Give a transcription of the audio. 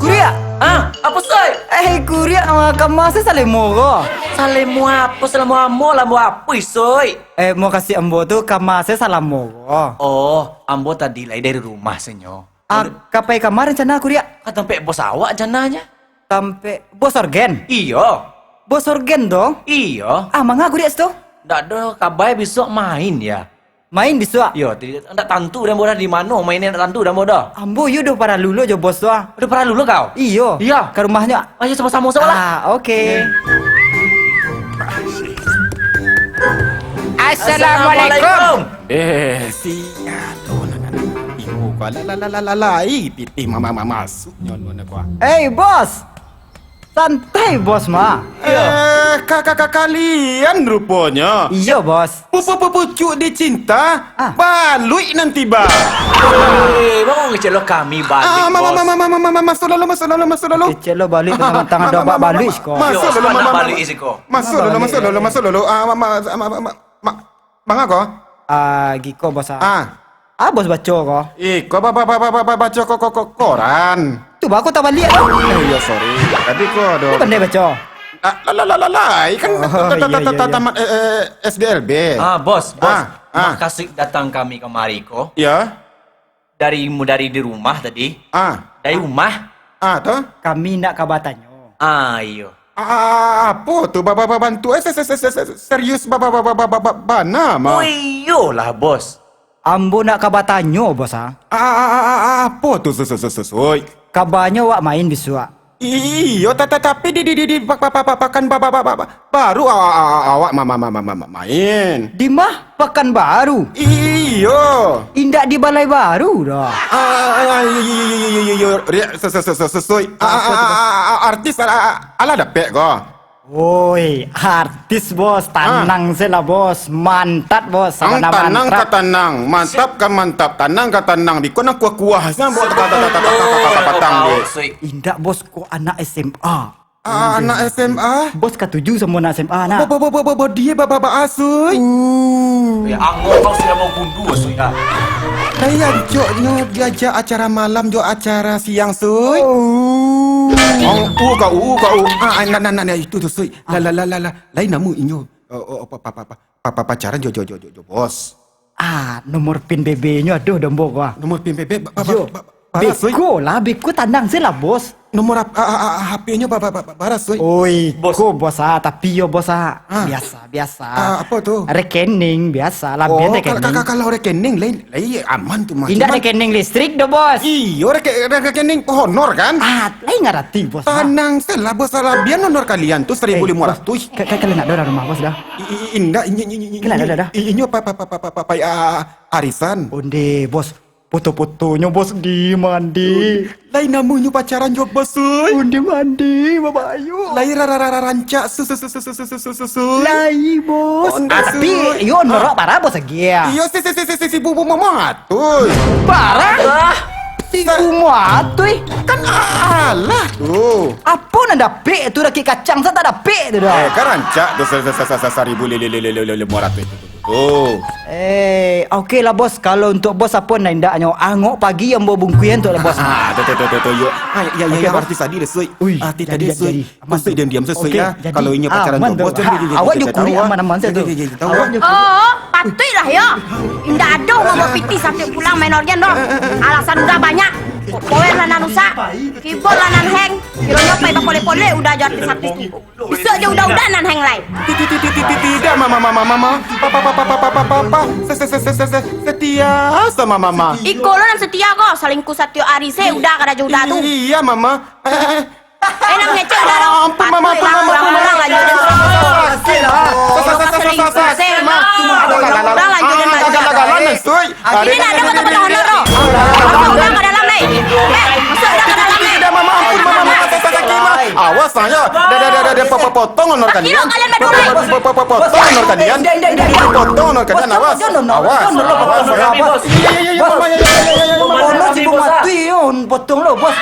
Kuria, Apa soy? kuria kamu saya saling moro. Saling mu apa? Saling mu amo lah mu apa soy? Mau kasih ambo tu kamu saya salam moro. Oh, ambo tadi lah dari rumah senyo. Kapai kamar rencana kuria? Kata sampai bos awak jananya. Sampai bos organ. Iya. Bos organ dong. Iya. Mangga kuria tu? Ndak ada kabar besok main ya. Main besok. Yo, tidak tentu dan bodoh di mana mainnya tidak tentu dan bodoh. Ambo yo udah para lulu jo bos tu. Udah pernah lulu kau? Iyo. Iya. Ke rumahnya. Ayo sama-sama lah. Oke. Assalamualaikum. Siapa nak ibu kau lalai titi mama masuk nyon kau. Bos. Santai bos mah. Kakak kalian rupanya. Iya bos. Pucuk dicinta, balui nanti ba. Mau ngecelok kami balik, bos. Masuk lalu. Kecil lo balik dengan tangan dobak balik kok. Masuk lalu. Bang aku? Giko bos. Bos baca kok. Kau baca koran. Tu aku tak balik. Ya sorry. Tadi kau ada. Pandai baca. Kan tamat SDLB. Bos. Makasih datang kami kemari kok. Ya. Dari di rumah tadi. Dari rumah. Toh? Kami nak kabatannya. Iyo. Apa tu bapak bantu serius bapak bana mah. Iyo lah bos. Ambo nak kabatannya bos. Apa tu sesuai? Kabarnya wak main besok. Iyo tapi di pakan baru awak main. Di mah Pekan Baru. Iyo. Indak di Balai Baru dah. Iyo sesuai. Artis ala dapet kau. Woi, artis bos, tenang saja bos, mantap bos, Tanang ke tanang, mantap ke mantap, tanang ke tanang. Biko nak kuah sana buat patang deh. Indak bos, kok anak SMA. Anak SMA? Bos ketujuh semua anak SMA nak. Dia bapak asuh. Ya, anggur kau sudah mau gundu suy. Saya joknya diajak acara malam, jok acara siang suy. Kau. Nah, itu tu suy. Lain nama inyo. Pacaran jo bos. Nomor pin BB-nya aduh dombo gua. Nomor pin BB Beko lah, beko tandang saya lah bos. Nomor HP-nya baras suy. Oi, ko bos tapi yo bos biasa. Apa tu? Rekening biasa lah, biar rekening. Kalau rekening lain aman tu mah. Indak rekening listrik dah bos. Iyo rekening honor kan? Lain ngerti bos. Tenang salah bos salah biar honor kalian tu 1.500. Kalian nak ada rumah bos dah. Indah Kalian ada. Inyo arisan. Onde bos. Foto-fotonya bos di mandi. Lain namanya pacaran jo bos suy. Onde mandi bapak ayu. Lain rancak Lai bos. Tapi yo norok parah bos lagi ya. Iyo si bubu mama atuh. Parah. Si muatuy. Kan alah tuh. Apa nak dapet tu laki kacang saya tak dapet tu dah. Kan rancak tu 1.500 Oh. Okey lah bos. Kalau untuk bos apa nak indaknya angok pagi yang bawa bungkuyan tu lah bos. Tu yo. Ya artis tadi dah suy. Tadi suy. Masuk diam sesuai ya. Kalau inya pacaran tu bos awak je kuri aman-aman saya tu. Oh, patutlah ya. Indah ada mau piti sampai pulang main organ dong. Alasan udah banyak. Power lanan usak, keyboard lanan hang. Kiranya pai pole-pole udah jadi artis. Bisa aja udah nan hang lain. Tidak mama. Papa. Setia sama mama. Iko lo nan setia kok, salingku Satyo Arise udah kada juda tuh. Iya mama. Enak ngecek dah. Ampun mama. Pulang lanjutin. Pulang lanjutin lagi. Ini ada kata-kata honor lo. Pulang ke dalam nih. Masuk dah ke dalam nih. Tidak mama ampun mama. Awas saya. Dah potong honor kalian. Kalian berdua. Potong honor kalian. Potong honor kalian awas. Bos, potong lo bos.